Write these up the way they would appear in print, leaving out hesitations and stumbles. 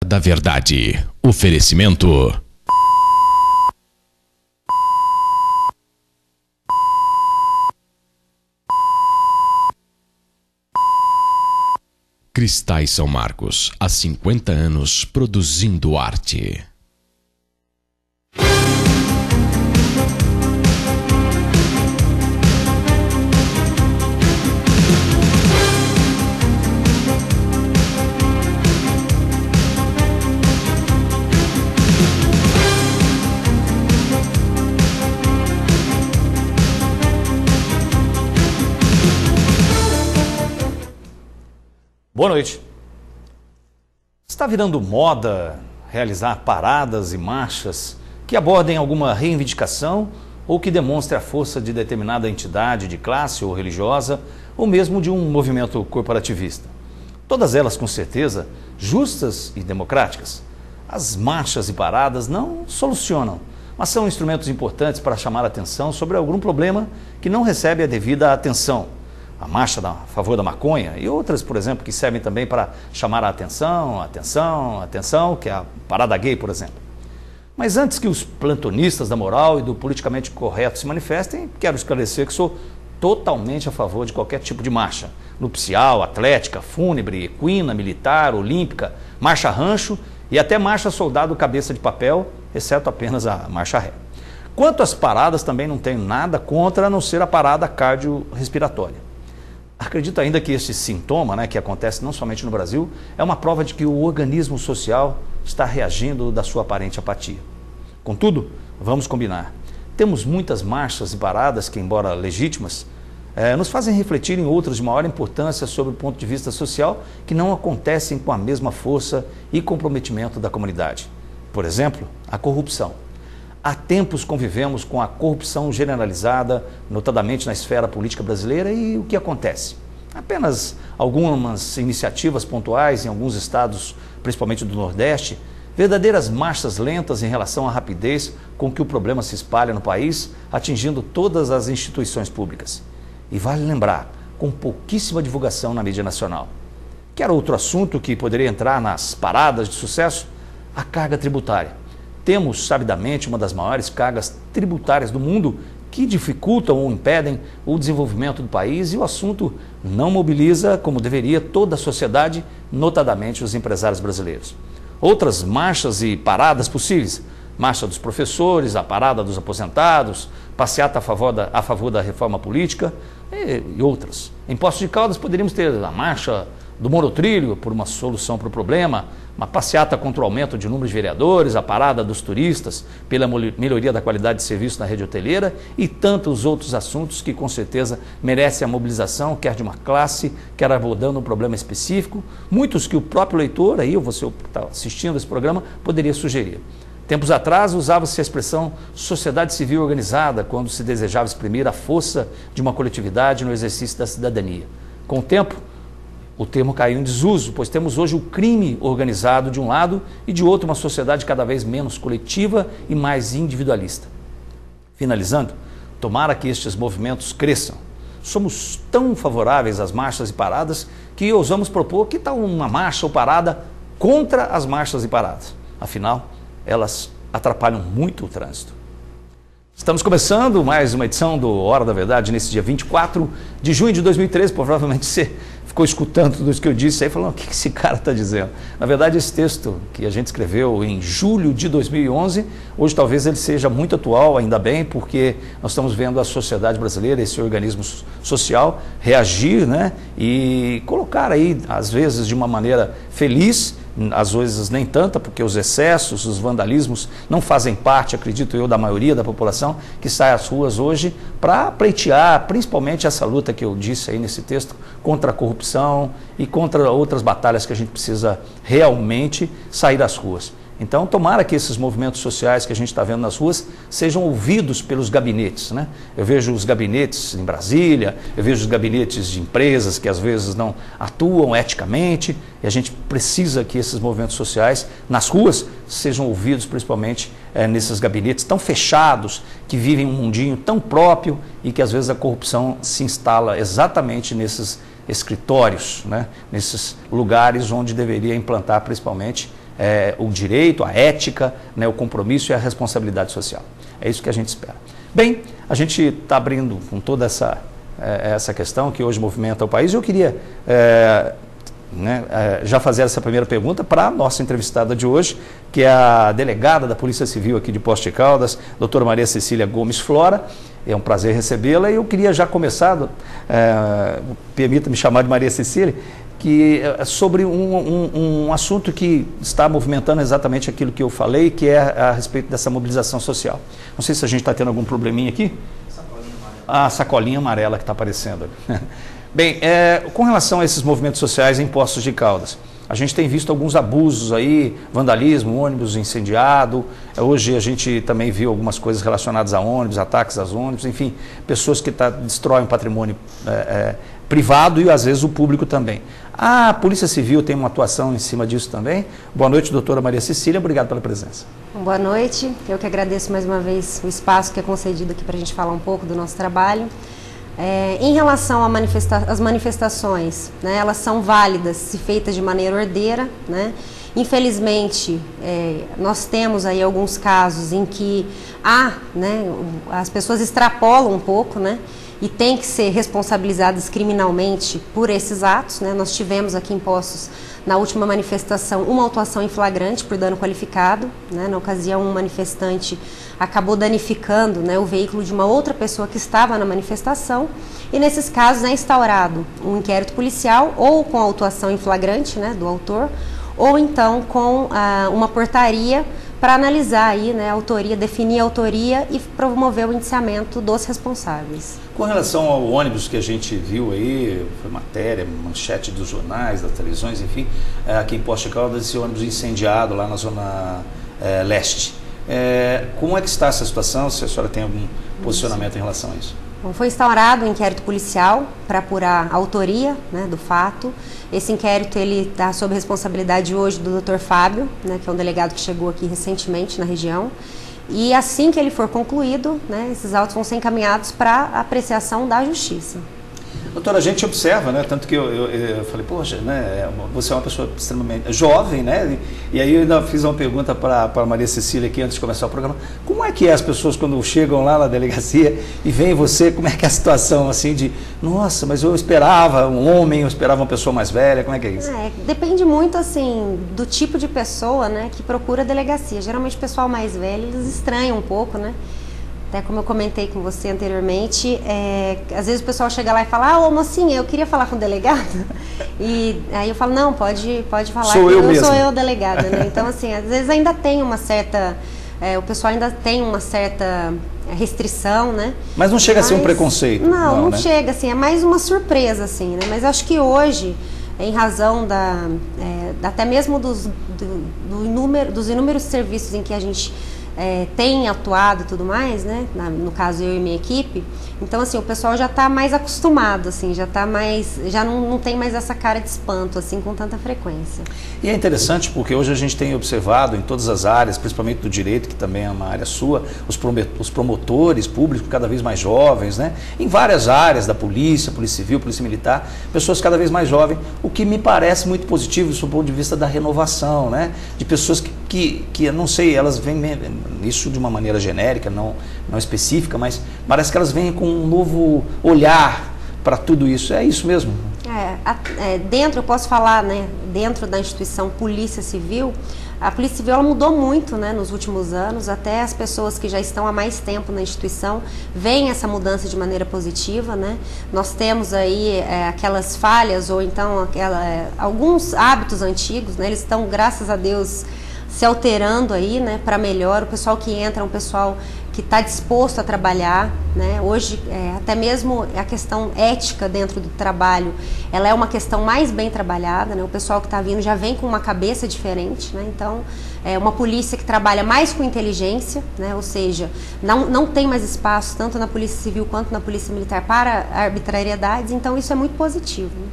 Da Verdade. Oferecimento. Cristais São Marcos, há 50 anos produzindo arte. Boa noite. Está virando moda realizar paradas e marchas que abordem alguma reivindicação ou que demonstrem a força de determinada entidade de classe ou religiosa ou mesmo de um movimento corporativista. Todas elas, com certeza, justas e democráticas. As marchas e paradas não solucionam, mas são instrumentos importantes para chamar a atenção sobre algum problema que não recebe a devida atenção. A marcha a favor da maconha e outras, por exemplo, que servem também para chamar a atenção, que é a parada gay, por exemplo. Mas antes que os plantonistas da moral e do politicamente correto se manifestem, quero esclarecer que sou totalmente a favor de qualquer tipo de marcha, nupcial, atlética, fúnebre, equina, militar, olímpica, marcha rancho e até marcha soldado cabeça de papel, exceto apenas a marcha ré. Quanto às paradas, também não tenho nada contra, a não ser a parada cardiorrespiratória. Acredito ainda que este sintoma, que acontece não somente no Brasil, é uma prova de que o organismo social está reagindo da sua aparente apatia. Contudo, vamos combinar. Temos muitas marchas e paradas que, embora legítimas, nos fazem refletir em outras de maior importância sobre o ponto de vista social que não acontecem com a mesma força e comprometimento da comunidade. Por exemplo, a corrupção. Há tempos convivemos com a corrupção generalizada, notadamente na esfera política brasileira, e o que acontece? Apenas algumas iniciativas pontuais em alguns estados, principalmente do Nordeste, verdadeiras marchas lentas em relação à rapidez com que o problema se espalha no país, atingindo todas as instituições públicas. E vale lembrar, com pouquíssima divulgação na mídia nacional. Quer outro assunto que poderia entrar nas paradas de sucesso? A carga tributária. Temos, sabidamente, uma das maiores cargas tributárias do mundo que dificultam ou impedem o desenvolvimento do país e o assunto não mobiliza, como deveria, toda a sociedade, notadamente os empresários brasileiros. Outras marchas e paradas possíveis: marcha dos professores, a parada dos aposentados, passeata a favor da reforma política e outras. Em Poços de Caldas poderíamos ter a marcha do monotrilho por uma solução para o problema, uma passeata contra o aumento de número de vereadores, a parada dos turistas pela melhoria da qualidade de serviço na rede hoteleira e tantos outros assuntos que com certeza merecem a mobilização, quer de uma classe, quer abordando um problema específico, muitos que o próprio leitor, aí você que está assistindo esse programa, poderia sugerir. Tempos atrás usava-se a expressão sociedade civil organizada quando se desejava exprimir a força de uma coletividade no exercício da cidadania. Com o tempo, o termo caiu em desuso, pois temos hoje o crime organizado de um lado e de outro uma sociedade cada vez menos coletiva e mais individualista. Finalizando, tomara que estes movimentos cresçam. Somos tão favoráveis às marchas e paradas que ousamos propor que tal uma marcha ou parada contra as marchas e paradas. Afinal, elas atrapalham muito o trânsito. Estamos começando mais uma edição do Hora da Verdade nesse dia 24 de junho de 2013, provavelmente você ficou escutando tudo isso que eu disse aí, falando, o que esse cara está dizendo? Na verdade, esse texto que a gente escreveu em julho de 2011, hoje talvez ele seja muito atual, ainda bem, porque nós estamos vendo a sociedade brasileira, esse organismo social, reagir, e colocar aí, às vezes, de uma maneira feliz, às vezes nem tanta, porque os excessos, os vandalismos não fazem parte, acredito eu, da maioria da população que sai às ruas hoje para pleitear, principalmente essa luta que eu disse aí nesse texto, contra a corrupção e contra outras batalhas que a gente precisa realmente sair às ruas. Então, tomara que esses movimentos sociais que a gente está vendo nas ruas sejam ouvidos pelos gabinetes, Eu vejo os gabinetes em Brasília, eu vejo os gabinetes de empresas que às vezes não atuam eticamente, e a gente precisa que esses movimentos sociais nas ruas sejam ouvidos principalmente nesses gabinetes tão fechados, que vivem um mundinho tão próprio e que às vezes a corrupção se instala exatamente nesses escritórios, nesses lugares onde deveria implantar principalmente o direito, a ética, né, o compromisso e a responsabilidade social. É isso que a gente espera. Bem, a gente está abrindo com toda essa questão que hoje movimenta o país. Eu queria já fazer essa primeira pergunta para a nossa entrevistada de hoje, que é a delegada da Polícia Civil aqui de Poços de Caldas, doutora Maria Cecília Gomes Flora. É um prazer recebê-la e eu queria já começar, permita-me chamar de Maria Cecília, que é sobre um assunto que está movimentando exatamente aquilo que eu falei, que é a respeito dessa mobilização social. Não sei se a gente está tendo algum probleminha aqui. Sacolinha amarela. A sacolinha amarela que está aparecendo. Bem, com relação a esses movimentos sociais em Poços de Caldas, a gente tem visto alguns abusos aí, vandalismo, ônibus incendiado. Hoje a gente também viu algumas coisas relacionadas a ônibus, ataques aos ônibus, enfim, pessoas que destroem patrimônio privado e às vezes o público também. A Polícia Civil tem uma atuação em cima disso também. Boa noite, doutora Maria Cecília, obrigado pela presença. Boa noite, eu que agradeço mais uma vez o espaço que é concedido aqui para a gente falar um pouco do nosso trabalho. Em relação às manifestações, né, elas são válidas se feitas de maneira ordeira, né? Infelizmente, nós temos aí alguns casos em que as pessoas extrapolam um pouco, né? E tem que ser responsabilizadas criminalmente por esses atos, né? Nós tivemos aqui em Poços, na última manifestação, uma autuação em flagrante por dano qualificado, né? Na ocasião, um manifestante acabou danificando, né, o veículo de uma outra pessoa que estava na manifestação, e nesses casos é instaurado um inquérito policial ou com autuação em flagrante, né, do autor, ou então com uma portaria para analisar aí, né, a autoria, definir a autoria e promover o indiciamento dos responsáveis. Com relação ao ônibus que a gente viu aí, foi matéria, manchete dos jornais, das televisões, enfim, aqui em Poços de Caldas, esse ônibus incendiado lá na zona leste. Como é que está essa situação? Se a senhora tem algum posicionamento em relação a isso? Bom, foi instaurado um inquérito policial para apurar a autoria, né, do fato. Esse inquérito está sob responsabilidade hoje do Dr. Fábio, né, que é um delegado que chegou aqui recentemente na região. E assim que ele for concluído, né, esses autos vão ser encaminhados para apreciação da Justiça. Doutora, a gente observa, né? Tanto que eu falei, poxa, né? Você é uma pessoa extremamente jovem, né? E aí eu ainda fiz uma pergunta para a Maria Cecília aqui antes de começar o programa. Como é que as pessoas quando chegam lá na delegacia e veem você, como é que é a situação assim de, nossa, mas eu esperava um homem, eu esperava uma pessoa mais velha, como é que é isso? Depende muito, assim, do tipo de pessoa, né, que procura a delegacia. Geralmente o pessoal mais velho, eles estranham um pouco, né? Até como eu comentei com você anteriormente, às vezes o pessoal chega lá e fala, ô mocinha, eu queria falar com o delegado. E aí eu falo, não, pode falar, sou eu mesmo. Sou eu a delegada, né? Então, assim, às vezes ainda tem uma certa, o pessoal ainda tem uma certa restrição, né? Mas não chega a ser um preconceito. Não né? chega, assim, é mais uma surpresa, assim, né? Mas acho que hoje, em razão até mesmo dos inúmeros serviços em que a gente tem atuado e tudo mais, né? No caso eu e minha equipe, então assim, o pessoal já está mais acostumado, assim, já não tem mais essa cara de espanto, assim, com tanta frequência. E é interessante porque hoje a gente tem observado em todas as áreas, principalmente do direito, que também é uma área sua, os promotores públicos cada vez mais jovens, né? Em várias áreas da polícia civil, polícia militar, pessoas cada vez mais jovens, o que me parece muito positivo do ponto de vista da renovação, né? De pessoas que eu não sei, elas vêm isso de uma maneira genérica, não específica, mas parece que elas vêm com um novo olhar para tudo isso. É isso mesmo? Eu posso falar, né, dentro da instituição Polícia Civil, a Polícia Civil ela mudou muito, né, nos últimos anos, até as pessoas que já estão há mais tempo na instituição veem essa mudança de maneira positiva, né? Nós temos aí aquelas falhas ou então alguns hábitos antigos, né, eles estão, graças a Deus, se alterando aí, né, para melhor. O pessoal que entra é um pessoal que está disposto a trabalhar, né? Hoje, até mesmo a questão ética dentro do trabalho, ela é uma questão mais bem trabalhada, né? O pessoal que está vindo já vem com uma cabeça diferente, né? Então, é uma polícia que trabalha mais com inteligência, né? Ou seja, não tem mais espaço, tanto na Polícia Civil quanto na Polícia Militar, para arbitrariedades, então isso é muito positivo, né?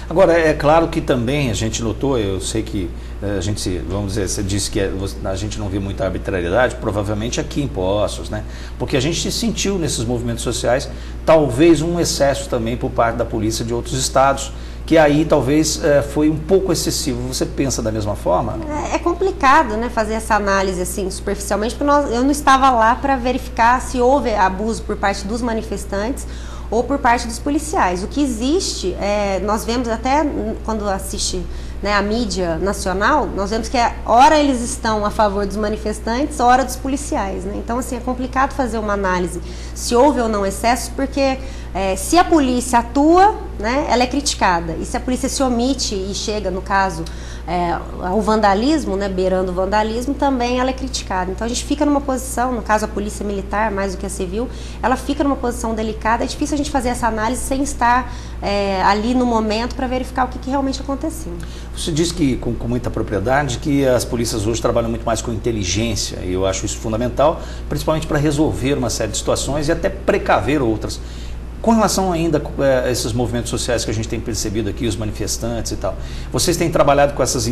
Agora, é claro que também a gente notou, eu sei que a gente, vamos dizer, você disse que a gente não viu muita arbitrariedade, provavelmente aqui em Poços, né? Porque a gente sentiu nesses movimentos sociais talvez um excesso também por parte da polícia de outros estados que aí talvez foi um pouco excessivo. Você pensa da mesma forma? É complicado, né, fazer essa análise assim superficialmente, porque eu não estava lá para verificar se houve abuso por parte dos manifestantes ou por parte dos policiais. O que existe, nós vemos até quando assiste, né, a mídia nacional, nós vemos que ora eles estão a favor dos manifestantes, ora dos policiais, né? Então, assim, é complicado fazer uma análise se houve ou não excessos, porque se a polícia atua, né, ela é criticada. E se a polícia se omite e chega, no caso, ao vandalismo, né, beirando o vandalismo, também ela é criticada. Então a gente fica numa posição, no caso a polícia militar, mais do que a civil, ela fica numa posição delicada. É difícil a gente fazer essa análise sem estar ali no momento para verificar o que realmente aconteceu. Você diz que, com muita propriedade, que as polícias hoje trabalham muito mais com inteligência, e eu acho isso fundamental, principalmente para resolver uma série de situações e até precaver outras. Com relação ainda a esses movimentos sociais que a gente tem percebido aqui, os manifestantes e tal, vocês têm trabalhado com essa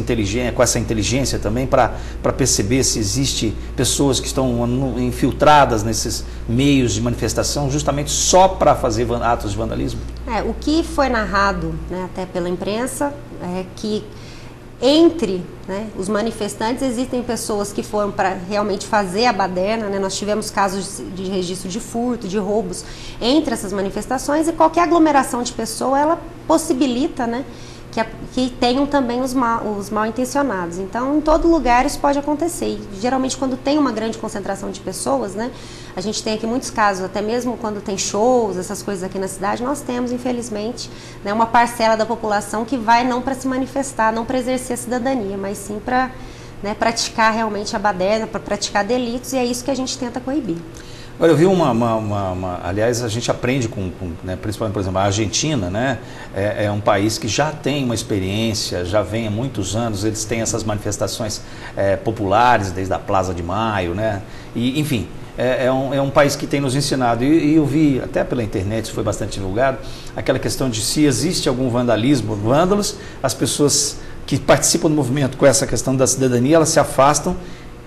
inteligência também para perceber se existe pessoas que estão infiltradas nesses meios de manifestação justamente só para fazer atos de vandalismo? O que foi narrado, né, até pela imprensa, é que entre, né, os manifestantes existem pessoas que foram para realmente fazer a baderna, né? Nós tivemos casos de registro de furto, de roubos entre essas manifestações, e qualquer aglomeração de pessoa, ela possibilita, né, que tenham também os mal intencionados. Então, em todo lugar isso pode acontecer. E, geralmente, quando tem uma grande concentração de pessoas, né, a gente tem aqui muitos casos, até mesmo quando tem shows, essas coisas aqui na cidade, nós temos, infelizmente, né, uma parcela da população que vai não para se manifestar, não para exercer a cidadania, mas sim para, né, praticar realmente a baderna, para praticar delitos, e é isso que a gente tenta coibir. Olha, eu vi aliás, a gente aprende né, principalmente, por exemplo, a Argentina, né, é um país que já tem uma experiência, já vem há muitos anos, eles têm essas manifestações populares, desde a Plaza de Maio, né, e, enfim, é um país que tem nos ensinado, e eu vi, até pela internet, foi bastante divulgado, aquela questão de se existe algum vandalismo, vândalos, as pessoas que participam do movimento com essa questão da cidadania, elas se afastam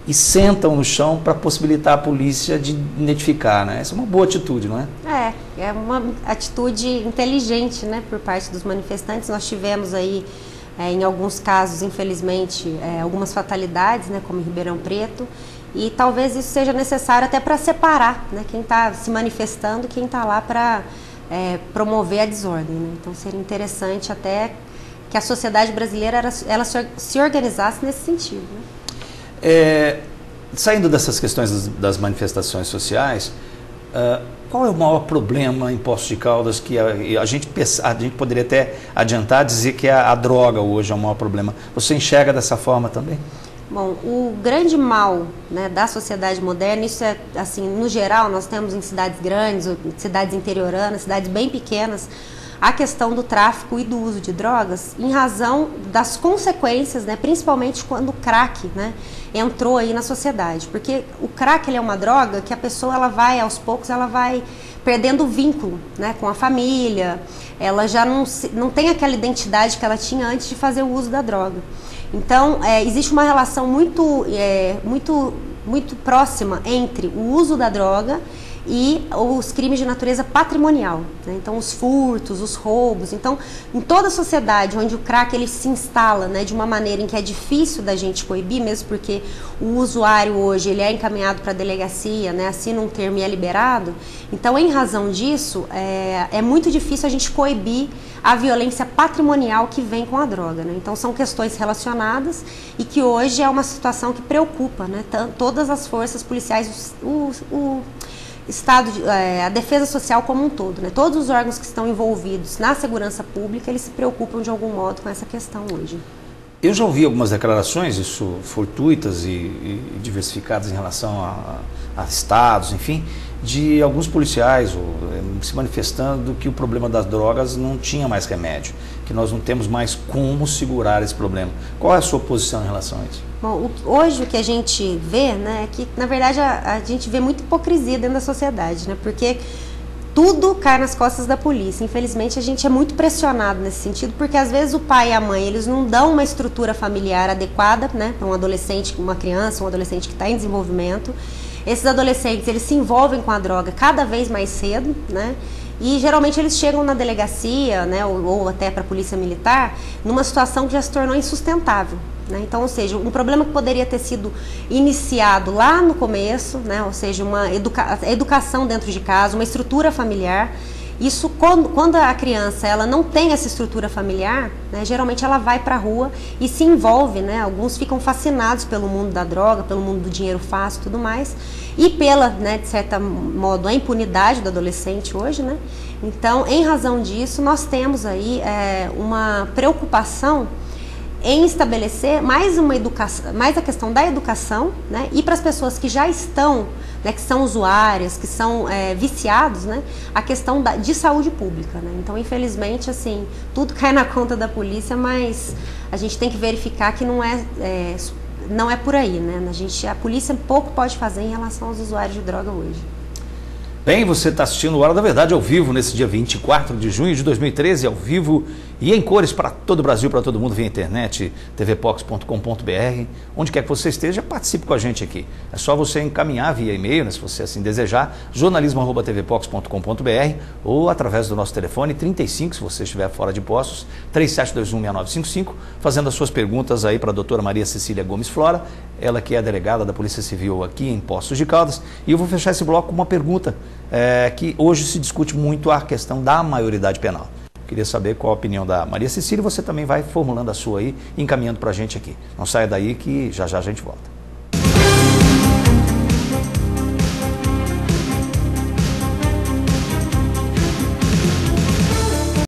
e sentam no chão para possibilitar a polícia de identificar, né? Essa é uma boa atitude, não é? É uma atitude inteligente, né, por parte dos manifestantes. Nós tivemos aí, em alguns casos, infelizmente, algumas fatalidades, né, como em Ribeirão Preto, e talvez isso seja necessário até para separar, né, quem está se manifestando, quem está lá para promover a desordem, né? Então seria interessante até que a sociedade brasileira ela se organizasse nesse sentido, né? Saindo dessas questões das manifestações sociais, qual é o maior problema em Poços de Caldas que a gente poderia até adiantar, dizer que a droga hoje é o maior problema? Você enxerga dessa forma também? Bom, o grande mal, né, da sociedade moderna, isso é assim, no geral, nós temos em cidades grandes, cidades interioranas, cidades bem pequenas, a questão do tráfico e do uso de drogas em razão das consequências, né, principalmente quando o crack, né, entrou aí na sociedade. Porque o crack, ele é uma droga que a pessoa, ela vai, aos poucos, ela vai perdendo o vínculo, né, com a família, ela já não tem aquela identidade que ela tinha antes de fazer o uso da droga. Então, existe uma relação muito próxima entre o uso da droga e os crimes de natureza patrimonial, né? Então os furtos, os roubos. Então, em toda a sociedade onde o crack ele se instala, né, de uma maneira em que é difícil da gente coibir, mesmo porque o usuário hoje ele é encaminhado para a delegacia, né, assina um termo e é liberado. Então, em razão disso, é muito difícil a gente coibir a violência patrimonial que vem com a droga, né? Então são questões relacionadas e que hoje é uma situação que preocupa, né, todas as forças policiais, o Estado, a defesa social como um todo, né? Todos os órgãos que estão envolvidos na segurança pública, eles se preocupam de algum modo com essa questão hoje. Eu já ouvi algumas declarações, isso fortuitas e diversificadas em relação a estados, enfim, de alguns policiais se manifestando que o problema das drogas não tinha mais remédio, que nós não temos mais como segurar esse problema. Qual é a sua posição em relação a isso? Bom, hoje o que a gente vê, né, é que, na verdade, a gente vê muita hipocrisia dentro da sociedade, né, porque tudo cai nas costas da polícia. Infelizmente, a gente é muito pressionado nesse sentido, porque às vezes o pai e a mãe, eles não dão uma estrutura familiar adequada, né, para um adolescente, uma criança, um adolescente que está em desenvolvimento. Esses adolescentes, eles se envolvem com a droga cada vez mais cedo, né, E geralmente eles chegam na delegacia, né, ou até para a polícia militar, numa situação que já se tornou insustentável. Né? Então, ou seja, um problema que poderia ter sido iniciado lá no começo, né, ou seja, uma educação dentro de casa, uma estrutura familiar. Isso, quando a criança ela não tem essa estrutura familiar, né, geralmente ela vai para a rua e se envolve, né, alguns ficam fascinados pelo mundo da droga, pelo mundo do dinheiro fácil e tudo mais, e pela, né, de certo modo, a impunidade do adolescente hoje, né. Então, em razão disso, nós temos aí uma preocupação em estabelecer mais uma educação, mais a questão da educação, né, e para as pessoas que já estão, né, que são usuárias, que são viciados, né, a questão de saúde pública. Né? Então, infelizmente, assim, tudo cai na conta da polícia, mas a gente tem que verificar que não é por aí. Né? A polícia pouco pode fazer em relação aos usuários de droga hoje. Bem, você está assistindo o Hora da Verdade ao vivo nesse dia 24 de junho de 2013, ao vivo e em cores para todo o Brasil, para todo mundo, via internet, tvpox.com.br. Onde quer que você esteja, participe com a gente aqui. É só você encaminhar via e-mail, né, se você assim desejar, jornalismo@tvpox.com.br ou através do nosso telefone 35, se você estiver fora de Poços, 37216955, fazendo as suas perguntas aí para a doutora Maria Cecília Gomes Flora, ela que é a delegada da Polícia Civil aqui em Poços de Caldas. E eu vou fechar esse bloco com uma pergunta que hoje se discute muito a questão da maioridade penal. Queria saber qual a opinião da Maria Cecília, você também vai formulando a sua aí, encaminhando para a gente aqui. Não saia daí que já já a gente volta.